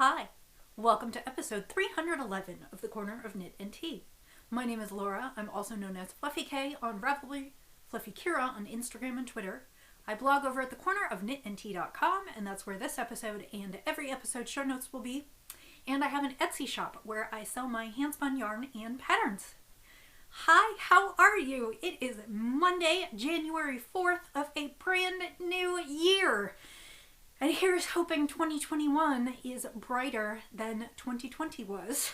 Hi, welcome to episode 311 of the Corner of Knit and Tea. My name is Laura. I'm also known as Fluffyk on Ravelry, Fluffyk on Instagram and Twitter. I blog over at thecornerofknitandtea.com, and that's where this episode and every episode show notes will be. And I have an Etsy shop where I sell my handspun yarn and patterns. Hi, how are you? It is Monday, January 4th of a brand new year. And here's hoping 2021 is brighter than 2020 was.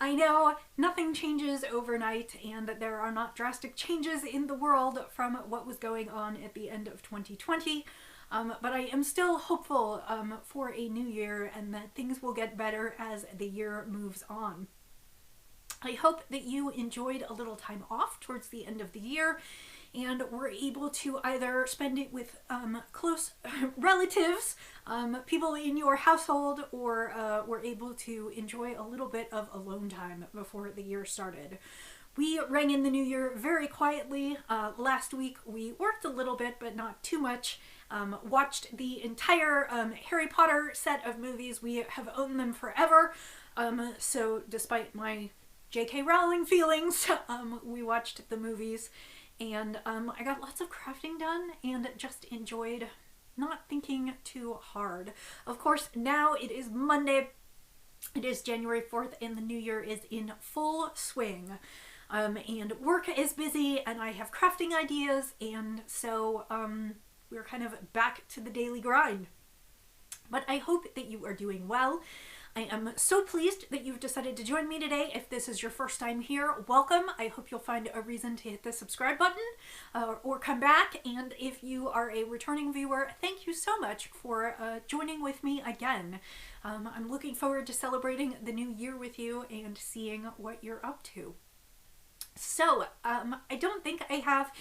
I know nothing changes overnight, and there are not drastic changes in the world from what was going on at the end of 2020, but I am still hopeful for a new year and that things will get better as the year moves on. I hope that you enjoyed a little time off towards the end of the year and were able to either spend it with close relatives, people in your household, or were able to enjoy a little bit of alone time before the year started. We rang in the new year very quietly. Last week we worked a little bit, but not too much. Watched the entire Harry Potter set of movies. We have owned them forever. So despite my J.K. Rowling feelings, we watched the movies. And I got lots of crafting done and just enjoyed not thinking too hard. Of course, now it is Monday. It is January 4th and the new year is in full swing. And work is busy and I have crafting ideas, and so we're kind of back to the daily grind. But I hope that you are doing well. I am so pleased that you've decided to join me today. If this is your first time here, welcome. I hope you'll find a reason to hit the subscribe button or come back. And if you are a returning viewer, thank you so much for joining with me again. I'm looking forward to celebrating the new year with you and seeing what you're up to. So, I don't think I have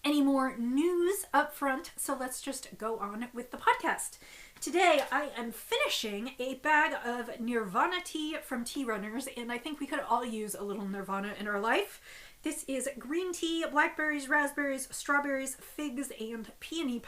any more news up front, so let's just go on with the podcast. Today, I am finishing a bag of Nirvana tea from Tea Runners, and I think we could all use a little Nirvana in our life. This is green tea, blackberries, raspberries, strawberries, figs, and peony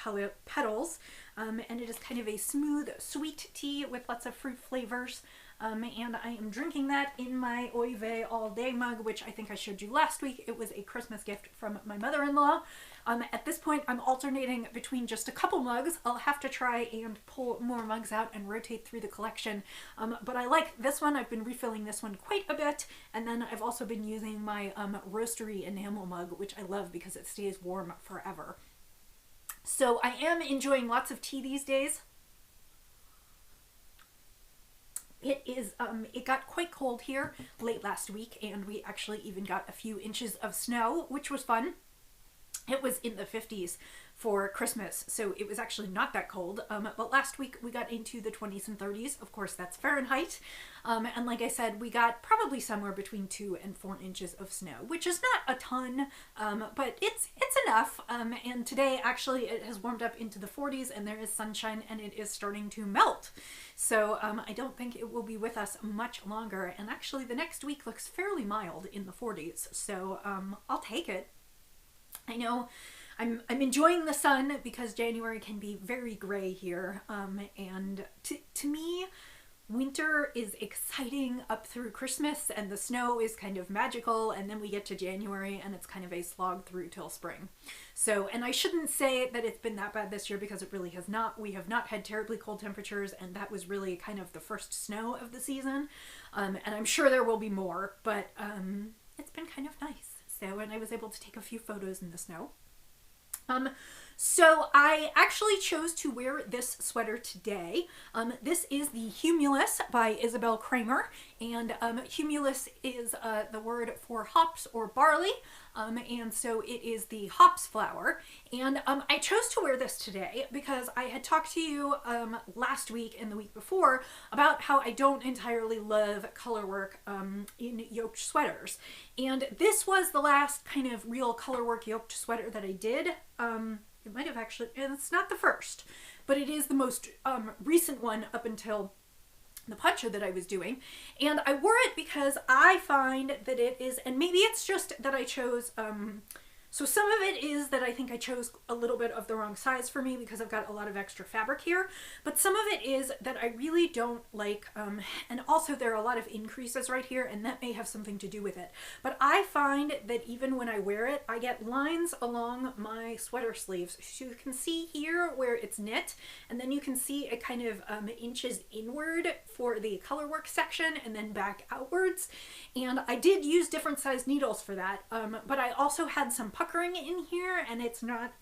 petals, and it is kind of a smooth, sweet tea with lots of fruit flavors. And I am drinking that in my Oy Vey All Day mug, which I think I showed you last week. It was a Christmas gift from my mother-in-law. At this point, I'm alternating between just a couple mugs. I'll have to try and pull more mugs out and rotate through the collection. But I like this one. I've been refilling this one quite a bit. And then I've also been using my roastery enamel mug, which I love because it stays warm forever. So I am enjoying lots of tea these days. It got quite cold here late last week, and we actually even got a few inches of snow, which was fun. It was in the 50s for Christmas, so it was actually not that cold, but last week we got into the 20s and 30s. Of course, that's Fahrenheit, and like I said, we got probably somewhere between 2 and 4 inches of snow, which is not a ton, but it's enough, and today actually it has warmed up into the 40s, and there is sunshine, and it is starting to melt. So I don't think it will be with us much longer, and actually the next week looks fairly mild in the 40s, so I'll take it. I know I'm enjoying the sun because January can be very gray here, and to me, winter is exciting up through Christmas, and the snow is kind of magical, and then we get to January and it's kind of a slog through till spring. So, and I shouldn't say that it's been that bad this year because it really has not. We have not had terribly cold temperatures, and that was really kind of the first snow of the season, and I'm sure there will be more, but it's been kind of nice. So, and I was able to take a few photos in the snow. So I actually chose to wear this sweater today. This is the Humulus by Isabel Kramer, and Humulus is the word for hops or barley, and so it is the hops flower. And I chose to wear this today because I had talked to you last week and the week before about how I don't entirely love color work in yoked sweaters. And this was the last kind of real color work yoked sweater that I did. It might have actually, and it's not the first, but it is the most recent one up until the poncho that I was doing. And I wore it because I find that it is, and maybe it's just that I chose So some of it is that I think I chose a little bit of the wrong size for me because I've got a lot of extra fabric here, but some of it is that I really don't like, and also there are a lot of increases right here, and that may have something to do with it. But I find that even when I wear it, I get lines along my sweater sleeves. So you can see here where it's knit, and then you can see it kind of inches inward for the color work section and then back outwards. And I did use different size needles for that, but I also had some puckering in here, and it's not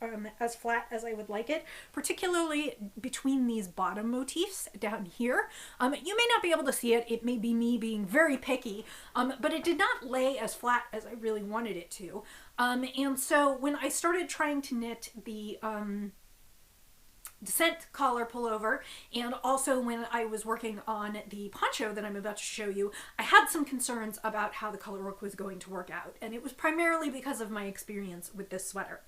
as flat as I would like it, particularly between these bottom motifs down here. You may not be able to see it. It may be me being very picky, but it did not lay as flat as I really wanted it to. And so when I started trying to knit the descent collar pullover, and also when I was working on the poncho that I'm about to show you, I had some concerns about how the color work was going to work out, and it was primarily because of my experience with this sweater.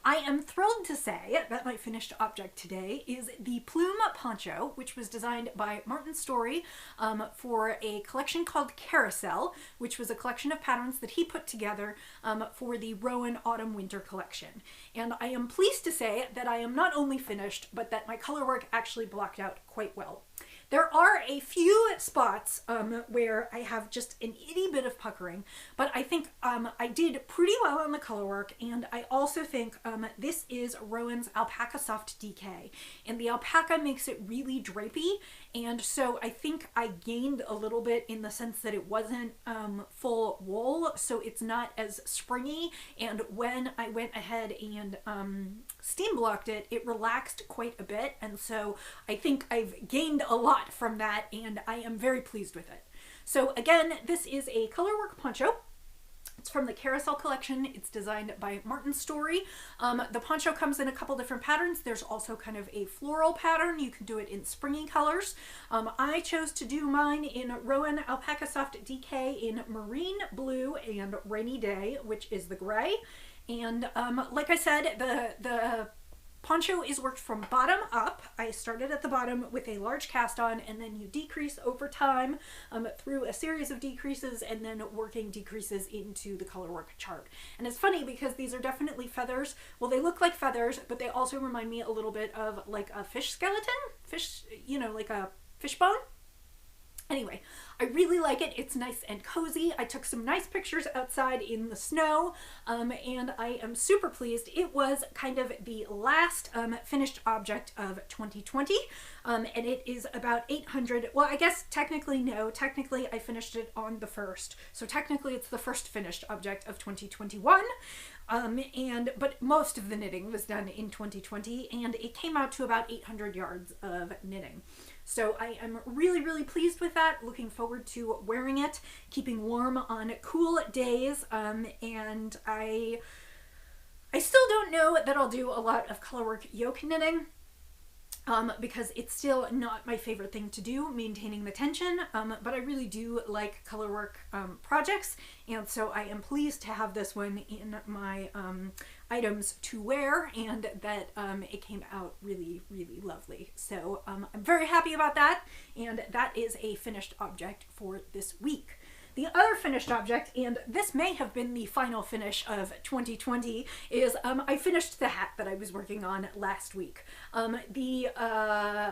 I am thrilled to say that my finished object today is the plume poncho, which was designed by Martin Story for a collection called Carousel, which was a collection of patterns that he put together for the Rowan Autumn Winter collection. And I am pleased to say that I am not only finished, but that my color work actually blocked out quite well. There are a few spots where I have just an itty bit of puckering, but I think I did pretty well on the color work, and I also think this is Rowan's Alpaca Soft DK, and the alpaca makes it really drapey, and so I think I gained a little bit in the sense that it wasn't full wool, so it's not as springy, and when I went ahead and steam blocked it, it relaxed quite a bit, and so I think I've gained a lot from that, and I am very pleased with it. So again, this is a colorwork poncho. It's from the Carousel collection. It's designed by Martin Story. The poncho comes in a couple different patterns. There's also kind of a floral pattern. You can do it in springy colors. I chose to do mine in Rowan Alpaca Soft DK in Marine Blue and Rainy Day, which is the gray. And like I said, the poncho is worked from bottom up. I started at the bottom with a large cast on, and then you decrease over time through a series of decreases, and then working decreases into the colorwork chart. And it's funny because these are definitely feathers. Well, they look like feathers, but they also remind me a little bit of like a fish skeleton, like a fish bone. Anyway, I really like it. It's nice and cozy. I took some nice pictures outside in the snow, and I am super pleased. It was kind of the last finished object of 2020, and it is about 800. Well, I guess technically no. Technically, I finished it on the 1st, so technically it's the first finished object of 2021. But most of the knitting was done in 2020, and it came out to about 800 yards of knitting. So I am really, really pleased with that. Looking forward to wearing it, keeping warm on cool days. And I still don't know that I'll do a lot of colorwork yoke knitting. Because it's still not my favorite thing to do, maintaining the tension, but I really do like colorwork projects, and so I am pleased to have this one in my items to wear, and that it came out really, really lovely. So I'm very happy about that, and that is a finished object for this week. The other finished object, and this may have been the final finish of 2020, is I finished the hat that I was working on last week. The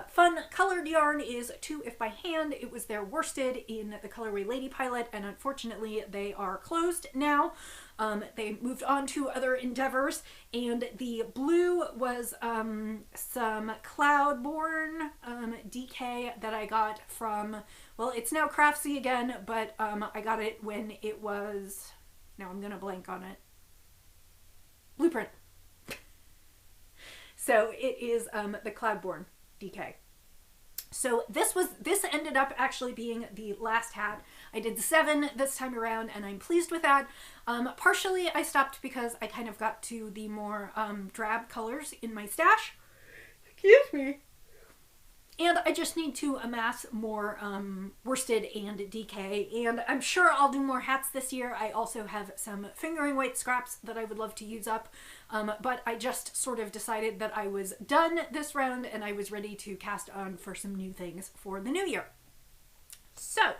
fun colored yarn is 2 If by Hand. It was their worsted in the colorway Lady Pilot, and unfortunately they are closed now. They moved on to other endeavors, and the blue was some Cloudborn DK that I got from, well, it's now Craftsy again, but I got it when it was, now I'm gonna blank on it, Blueprint. So it is the Cloudborn DK. So this ended up actually being the last hat. I did 7 this time around, and I'm pleased with that. Partially I stopped because I kind of got to the more drab colors in my stash. Excuse me. And I just need to amass more worsted and DK, and I'm sure I'll do more hats this year. I also have some fingering weight scraps that I would love to use up, but I just sort of decided that I was done this round and I was ready to cast on for some new things for the new year. So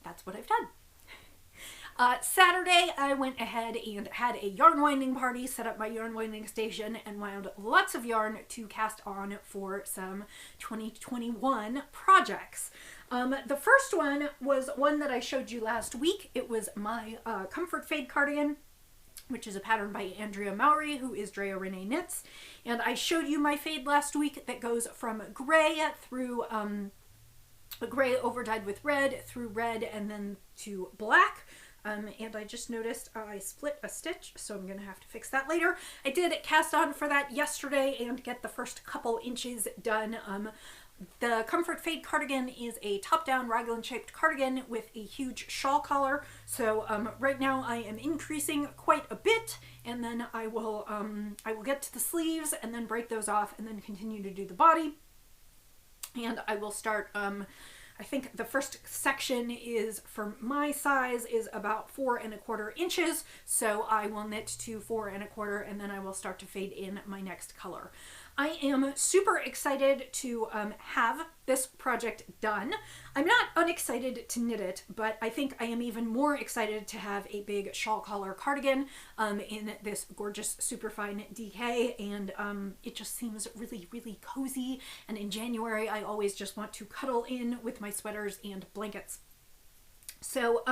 that's what I've done. Saturday, I went ahead and had a yarn winding party, set up my yarn winding station, and wound lots of yarn to cast on for some 2021 projects. The first one was one that I showed you last week. It was my Comfort Fade cardigan, which is a pattern by Andrea Mowry, who is Drea Renee Knits. And I showed you my fade last week that goes from gray through gray overdyed with red, through red, and then to black. And I just noticed I split a stitch, so I'm going to have to fix that later. I did cast on for that yesterday and get the first couple inches done. The Comfort Fade cardigan is a top-down raglan shaped cardigan with a huge shawl collar. So right now I am increasing quite a bit, and then I will get to the sleeves and then break those off and then continue to do the body. And I will start, I think the first section is, for my size, is about 4 1/4 inches. So I will knit to 4 1/4, and then I will start to fade in my next color. I am super excited to have this project done. I'm not unexcited to knit it, but I think I am even more excited to have a big shawl collar cardigan in this gorgeous superfine DK, and it just seems really, really cozy. And in January, I always just want to cuddle in with my sweaters and blankets. So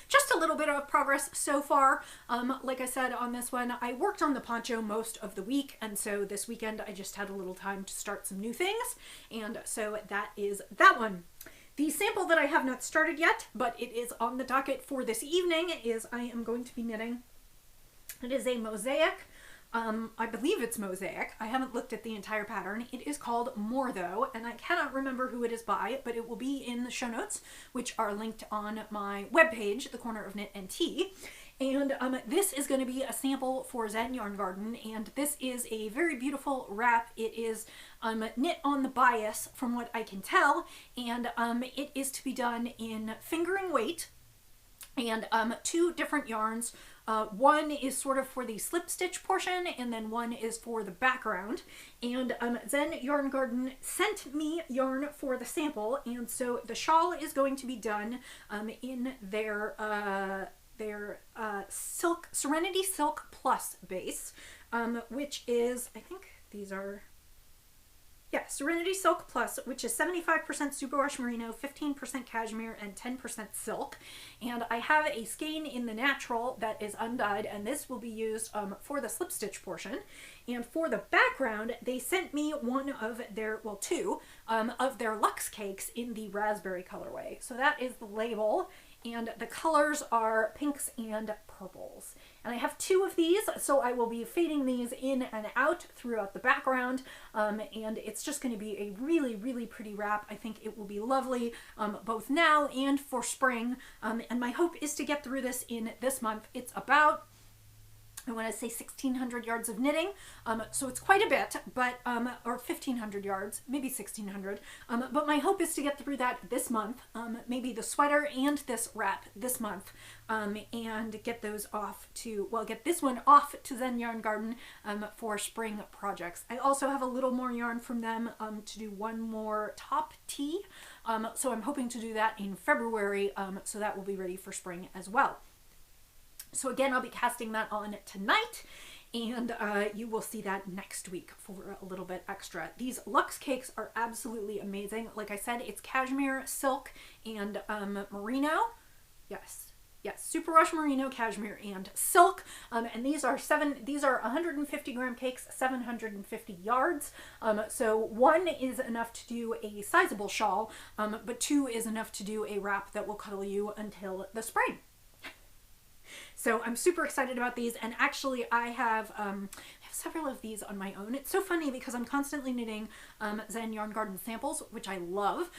just a little bit of progress so far. Like I said on this one, I worked on the poncho most of the week, and so this weekend I just had a little time to start some new things, and so that is that one. The sample that I have not started yet, but it is on the docket for this evening, is I am going to be knitting. It is a mosaic. I believe it's mosaic. I haven't looked at the entire pattern. It is called More Though, and I cannot remember who it is by, but it will be in the show notes, which are linked on my webpage, The Corner of Knit and Tea. And this is going to be a sample for Zen Yarn Garden, and this is a very beautiful wrap. It is knit on the bias, from what I can tell, and it is to be done in fingering weight, and 2 different yarns. One is sort of for the slip stitch portion, and then one is for the background. And Zen Yarn Garden sent me yarn for the sample, and so the shawl is going to be done in their silk Serenity Silk Plus base, which is, I think these are, yeah, Serenity Silk Plus, which is 75% superwash merino, 15% cashmere, and 10% silk. And I have a skein in the natural that is undyed, and this will be used for the slip stitch portion. And for the background, they sent me one of their, well, 2 of their Luxe cakes in the raspberry colorway. So that is the label. And the colors are pinks and purples. And I have 2 of these, so I will be fading these in and out throughout the background. And it's just going to be a really, really pretty wrap. I think it will be lovely both now and for spring. And my hope is to get through this in this month. It's about, I want to say 1,600 yards of knitting, so it's quite a bit, but or 1,500 yards, maybe 1,600, but my hope is to get through that this month, maybe the sweater and this wrap this month, and get those off to, well, get this one off to Zen Yarn Garden for spring projects. I also have a little more yarn from them to do one more top tee, so I'm hoping to do that in February, so that will be ready for spring as well. So again, I'll be casting that on tonight, and you will see that next week for a little bit extra. These Luxe cakes are absolutely amazing. Like I said, it's cashmere, silk, and merino. Yes, superwash merino, cashmere, and silk. And these are 150 gram cakes, 750 yards. So 1 is enough to do a sizable shawl, but 2 is enough to do a wrap that will cuddle you until the spring. So I'm super excited about these, and actually I have several of these on my own. It's so funny because I'm constantly knitting Zen Yarn Garden samples, which I love,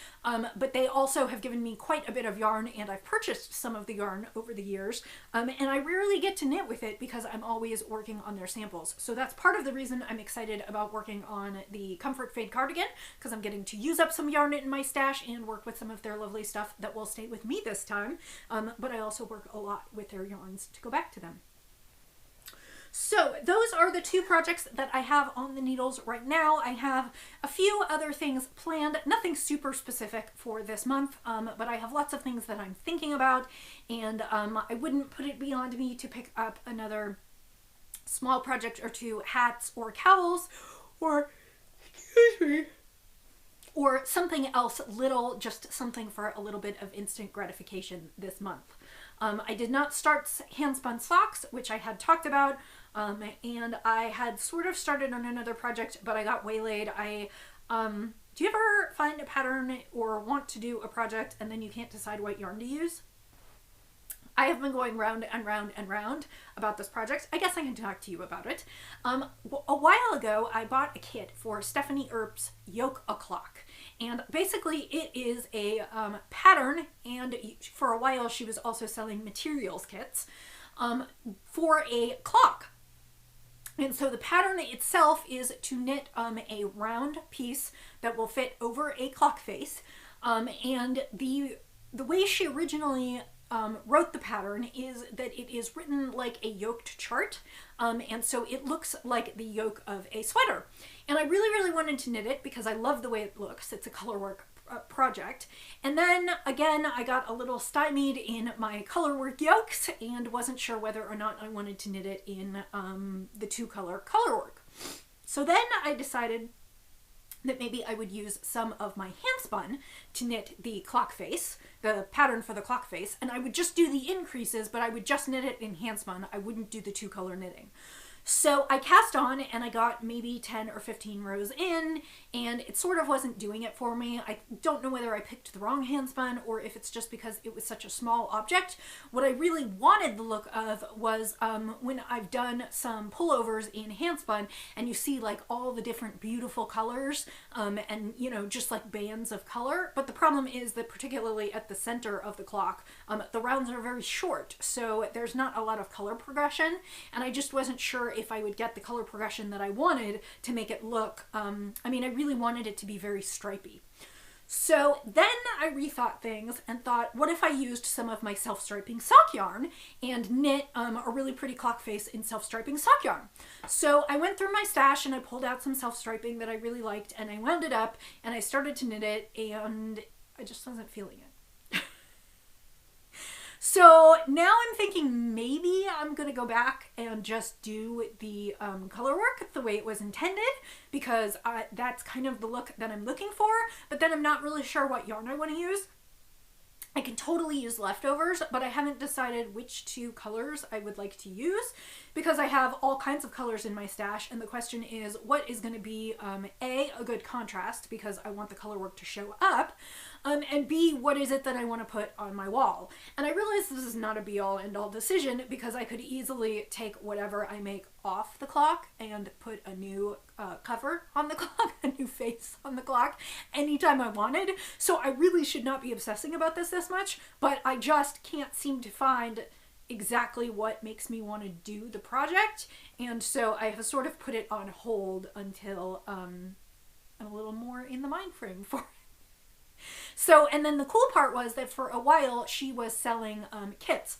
but they also have given me quite a bit of yarn, and I've purchased some of the yarn over the years, and I rarely get to knit with it because I'm always working on their samples. So that's part of the reason I'm excited about working on the Comfort Fade cardigan, because I'm getting to use up some yarn in my stash and work with some of their lovely stuff that will stay with me this time, but I also work a lot with their yarns to go back to them. So those are the two projects that I have on the needles right now. I have a few other things planned, nothing super specific for this month, but I have lots of things that I'm thinking about, and I wouldn't put it beyond me to pick up another small project or two, hats or cowls, or, excuse me, or something else little, just something for a little bit of instant gratification this month. I did not start hand-spun socks, which I had talked about, and I had sort of started on another project, but I got waylaid. Do you ever find a pattern or want to do a project and then you can't decide what yarn to use? I have been going round and round and round about this project. I guess I can talk to you about it. A while ago, I bought a kit for Stephanie Earp's Yoke O'Clock. And basically it is a pattern, and for a while she was also selling materials kits for a clock. And so the pattern itself is to knit a round piece that will fit over a clock face. And the way she originally wrote the pattern is that it is written like a yoked chart, and so it looks like the yoke of a sweater. And I really, really wanted to knit it because I love the way it looks. It's a colorwork project. And then again, I got a little stymied in my colorwork yokes and wasn't sure whether or not I wanted to knit it in the two-color colorwork. So then I decided that maybe I would use some of my hand-spun to knit the clock face, the pattern for the clock face, and I would just do the increases, but I would just knit it in hand-spun. I wouldn't do the two-color knitting. So I cast on and I got maybe 10 or 15 rows in, and it sort of wasn't doing it for me. I don't know whether I picked the wrong handspun or if it's just because it was such a small object. What I really wanted the look of was when I've done some pullovers in handspun and you see like all the different beautiful colors and you know, just like bands of color. But the problem is that particularly at the center of the clock, the rounds are very short, so there's not a lot of color progression, and I just wasn't sure if I would get the color progression that I wanted to make it look, I mean, I really wanted it to be very stripy. So then I rethought things and thought, what if I used some of my self-striping sock yarn and knit a really pretty clock face in self-striping sock yarn? So I went through my stash and I pulled out some self-striping that I really liked, and I wound it up and I started to knit it, and I just wasn't feeling it. So now I'm thinking maybe I'm going to go back and just do the color work the way it was intended, because that's kind of the look that I'm looking for, but then I'm not really sure what yarn I want to use. I can totally use leftovers, but I haven't decided which two colors I would like to use, because I have all kinds of colors in my stash, and the question is what is going to be A, a good contrast because I want the color work to show up, and B, what is it that I want to put on my wall. And I realize this is not a be-all end-all decision, because I could easily take whatever I make off the clock and put a new cover on the clock, a new face on the clock anytime I wanted. So I really should not be obsessing about this much, but I just can't seem to find exactly what makes me want to do the project, and so I have sort of put it on hold until I'm a little more in the mind frame for it. So, and then the cool part was that for a while she was selling kits,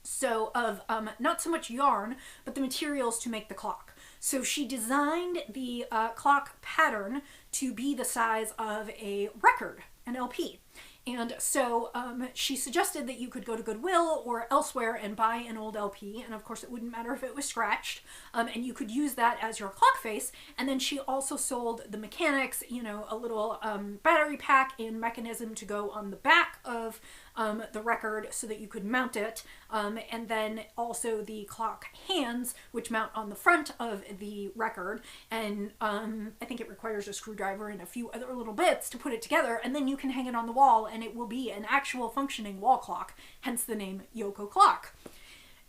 so of not so much yarn, but the materials to make the clock. So she designed the clock pattern to be the size of a record, an LP. And so she suggested that you could go to Goodwill or elsewhere and buy an old LP, and of course it wouldn't matter if it was scratched, and you could use that as your clock face. And then she also sold the mechanics, you know, a little battery pack and mechanism to go on the back of the record so that you could mount it, and then also the clock hands, which mount on the front of the record, and I think it requires a screwdriver and a few other little bits to put it together, and then you can hang it on the wall and it will be an actual functioning wall clock, hence the name Yoke O'Clock.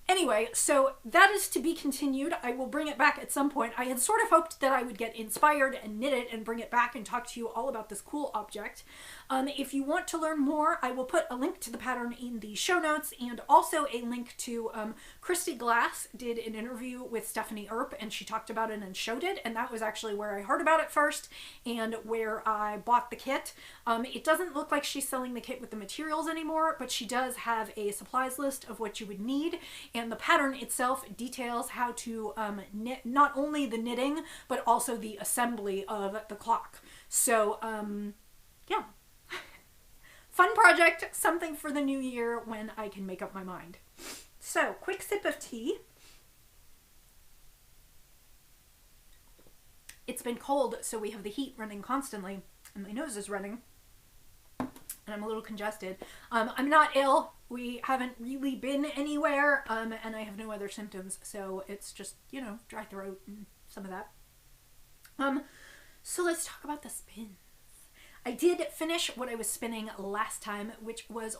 Anyway, so that is to be continued. I will bring it back at some point. I had sort of hoped that I would get inspired and knit it and bring it back and talk to you all about this cool object. If you want to learn more, I will put a link to the pattern in the show notes, and also a link to Christy Glass did an interview with Stephanie Earp, and she talked about it and showed it, and that was actually where I heard about it first and where I bought the kit. It doesn't look like she's selling the kit with the materials anymore, but she does have a supplies list of what you would need and the pattern itself details how to knit not only the knitting, but also the assembly of the clock. So, yeah. Fun project, something for the new year when I can make up my mind. So, quick sip of tea. It's been cold, so we have the heat running constantly, and my nose is running, and I'm a little congested. I'm not ill. We haven't really been anywhere, and I have no other symptoms, so it's just, you know, dry throat and some of that. So let's talk about the spins. I did finish what I was spinning last time, which was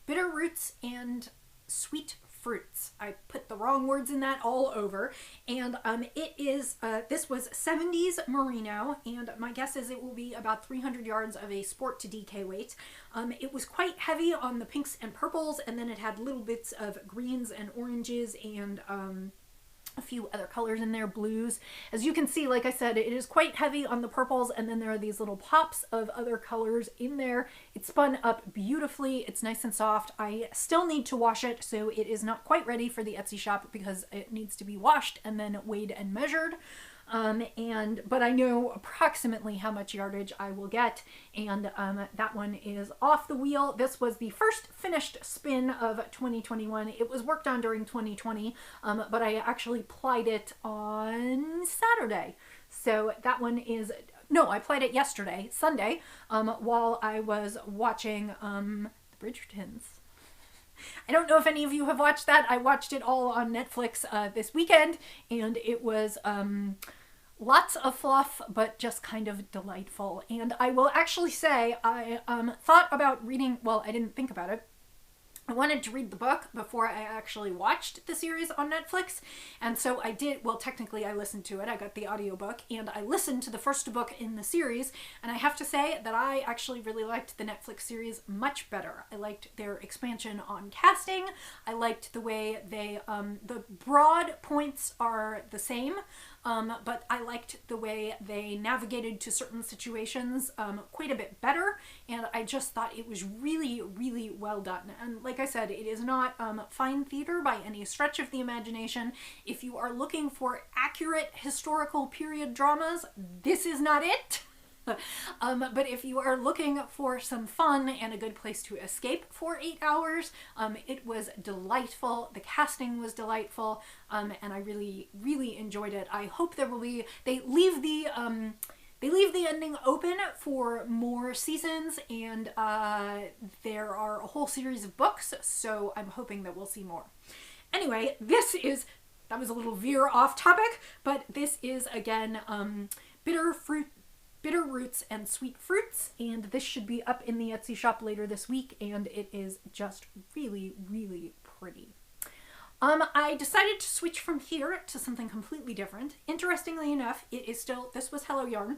bitter roots and sweet fruits. I put the wrong words in that all over, and it is this was 70s merino, and my guess is it will be about 300 yards of a sport to DK weight. It was quite heavy on the pinks and purples, and then it had little bits of greens and oranges and a few other colors in there, blues. As you can see, like I said, it is quite heavy on the purples, and then there are these little pops of other colors in there. It's spun up beautifully. It's nice and soft. I still need to wash it, so it is not quite ready for the Etsy shop because it needs to be washed and then weighed and measured. But I know approximately how much yardage I will get, and that one is off the wheel. This was the first finished spin of 2021. It was worked on during 2020, but I actually plied it on Saturday. So that one is, no, I plied it yesterday, Sunday, while I was watching the Bridgertons. I don't know if any of you have watched that. I watched it all on Netflix this weekend, and it was lots of fluff, but just kind of delightful. And I will actually say I thought about reading, well, I didn't think about it. I wanted to read the book before I actually watched the series on Netflix, and so I did. Well, technically I listened to it. I got the audiobook, and I listened to the first book in the series, and I have to say that I actually really liked the Netflix series much better. I liked their expansion on casting. I liked the way they, the broad points are the same, but I liked the way they navigated to certain situations quite a bit better, and I just thought it was really, really well done. And like I said, it is not fine theater by any stretch of the imagination. If you are looking for accurate historical period dramas, this is not it. But if you are looking for some fun and a good place to escape for 8 hours, it was delightful. The casting was delightful, and I really, really enjoyed it. I hope there will be, they leave the ending open for more seasons, and there are a whole series of books, so I'm hoping that we'll see more. Anyway, that was a little veer off topic, but this is, again, bitter roots and sweet fruits, and this should be up in the Etsy shop later this week, and it is just really, really pretty. I decided to switch from here to something completely different. Interestingly enough, this was Hello Yarn.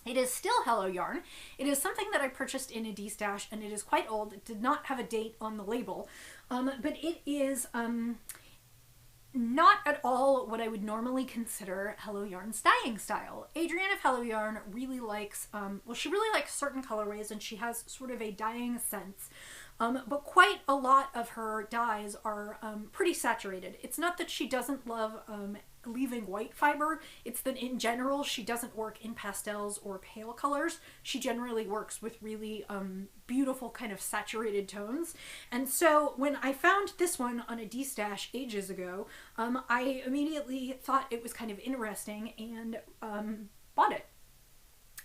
It is still Hello Yarn. It is something that I purchased in a D-stash, and it is quite old. It did not have a date on the label, but it is not at all what I would normally consider Hello Yarn's dyeing style. Adrienne of Hello Yarn really likes, she really likes certain colorways, and she has sort of a dyeing sense. But quite a lot of her dyes are pretty saturated. It's not that she doesn't love leaving white fiber, it's that in general she doesn't work in pastels or pale colors. She generally works with really beautiful kind of saturated tones. And so when I found this one on a D-stash ages ago, I immediately thought it was kind of interesting and bought it.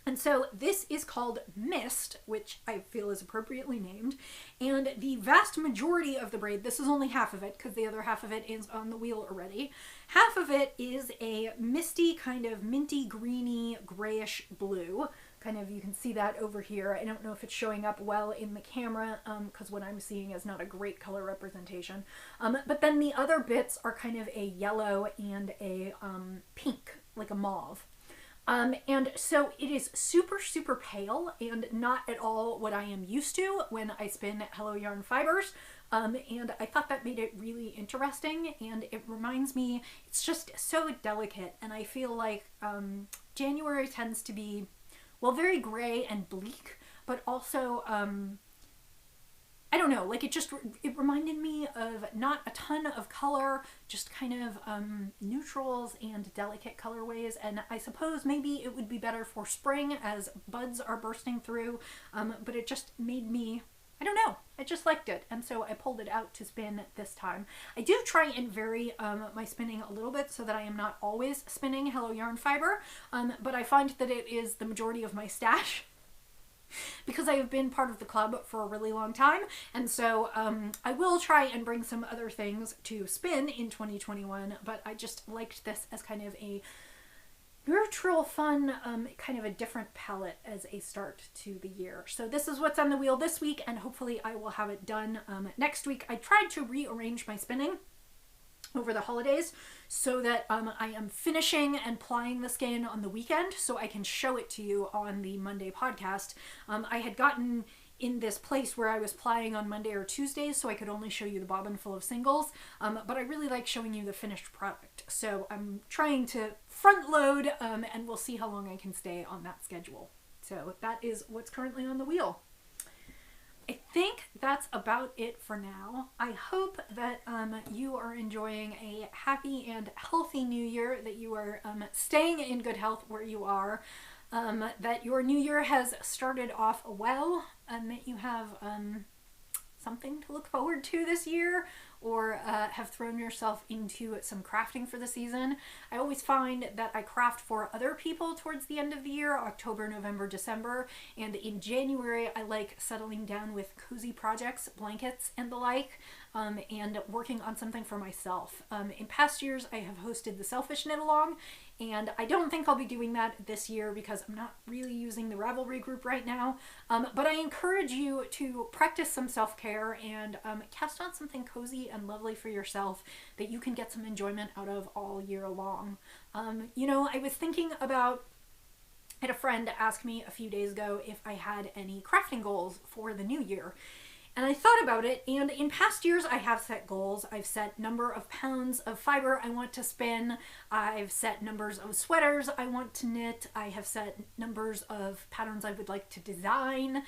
And so this is called Mist, which I feel is appropriately named, and the vast majority of the braid, this is only half of it because the other half of it is on the wheel already, half of it is a misty kind of minty greeny grayish blue. Kind of, you can see that over here. I don't know if it's showing up well in the camera because what I'm seeing is not a great color representation. But then the other bits are kind of a yellow and a pink, like a mauve. And so it is super, super pale and not at all what I am used to when I spin Hello Yarn fibers. And I thought that made it really interesting, and it reminds me, it's just so delicate, and I feel like January tends to be, well, very gray and bleak, but also I don't know, like it reminded me of not a ton of color, just kind of neutrals and delicate colorways. And I suppose maybe it would be better for spring as buds are bursting through, but it just made me, I don't know, I just liked it. And so I pulled it out to spin this time. I do try and vary my spinning a little bit so that I am not always spinning Hello Yarn Fiber, but I find that it is the majority of my stash. Because I have been part of the club for a really long time, and so I will try and bring some other things to spin in 2021, but I just liked this as kind of a neutral, fun, kind of a different palette as a start to the year. So this is what's on the wheel this week, and hopefully I will have it done next week. I tried to rearrange my spinning over the holidays so that I am finishing and plying the skein on the weekend so I can show it to you on the Monday podcast. I had gotten in this place where I was plying on Monday or Tuesdays so I could only show you the bobbin full of singles, but I really like showing you the finished product. So I'm trying to front load and we'll see how long I can stay on that schedule. So that is what's currently on the wheel. I think that's about it for now. I hope that you are enjoying a happy and healthy new year, that you are staying in good health where you are, that your new year has started off well, and that you have something to look forward to this year, or have thrown yourself into some crafting for the season. I always find that I craft for other people towards the end of the year, October, November, December, and in January I like settling down with cozy projects, blankets, and the like, and working on something for myself. In past years I have hosted the Selfish Knit Along, and I don't think I'll be doing that this year because I'm not really using the Ravelry group right now, but I encourage you to practice some self-care and cast on something cozy and lovely for yourself that you can get some enjoyment out of all year long. You know, I was thinking about, I had a friend ask me a few days ago if I had any crafting goals for the new year. And I thought about it, and in past years I have set goals. I've set number of pounds of fiber I want to spin. I've set numbers of sweaters I want to knit. I have set numbers of patterns I would like to design.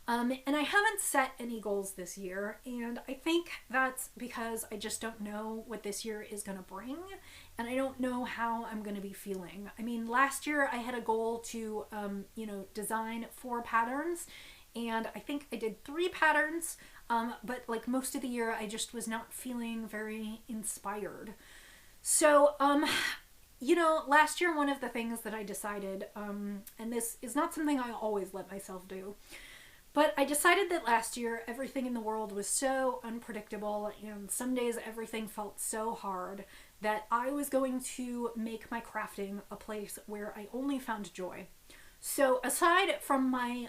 And I haven't set any goals this year, and I think that's because I just don't know what this year is going to bring, and I don't know how I'm going to be feeling. I mean, last year I had a goal to, you know, design 4 patterns, and I think I did 3 patterns, but like most of the year I just was not feeling very inspired. So, you know, last year one of the things that I decided, and this is not something I always let myself do, but I decided that last year everything in the world was so unpredictable, and some days everything felt so hard, that I was going to make my crafting a place where I only found joy. So aside from my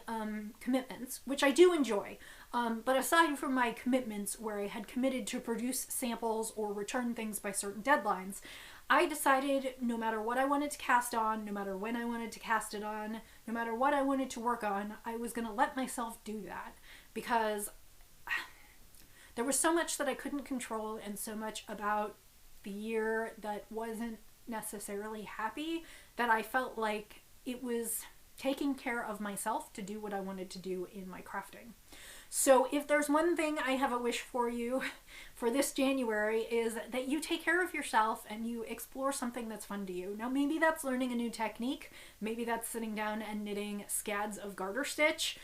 commitments, which I do enjoy, but aside from my commitments where I had committed to produce samples or return things by certain deadlines, I decided no matter what I wanted to cast on, no matter when I wanted to cast it on, no matter what I wanted to work on, I was going to let myself do that, because there was so much that I couldn't control and so much about the year that wasn't necessarily happy, that I felt like it was taking care of myself to do what I wanted to do in my crafting. So if there's one thing I have a wish for you for this January, is that you take care of yourself and you explore something that's fun to you. Now maybe that's learning a new technique, maybe that's sitting down and knitting scads of garter stitch,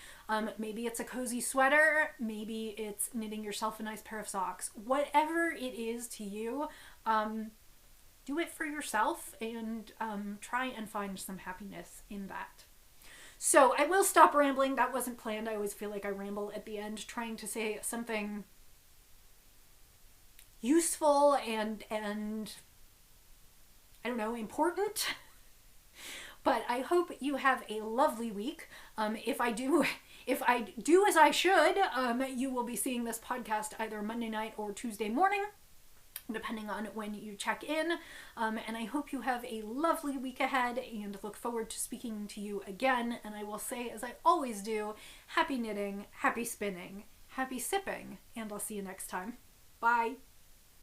maybe it's a cozy sweater, maybe it's knitting yourself a nice pair of socks. Whatever it is to you, do it for yourself and try and find some happiness in that. So I will stop rambling. That wasn't planned. I always feel like I ramble at the end trying to say something useful and I don't know, important. But I hope you have a lovely week. If I do as I should, you will be seeing this podcast either Monday night or Tuesday morning, depending on when you check in. And I hope you have a lovely week ahead and look forward to speaking to you again. And I will say, as I always do, happy knitting, happy spinning, happy sipping, and I'll see you next time. Bye.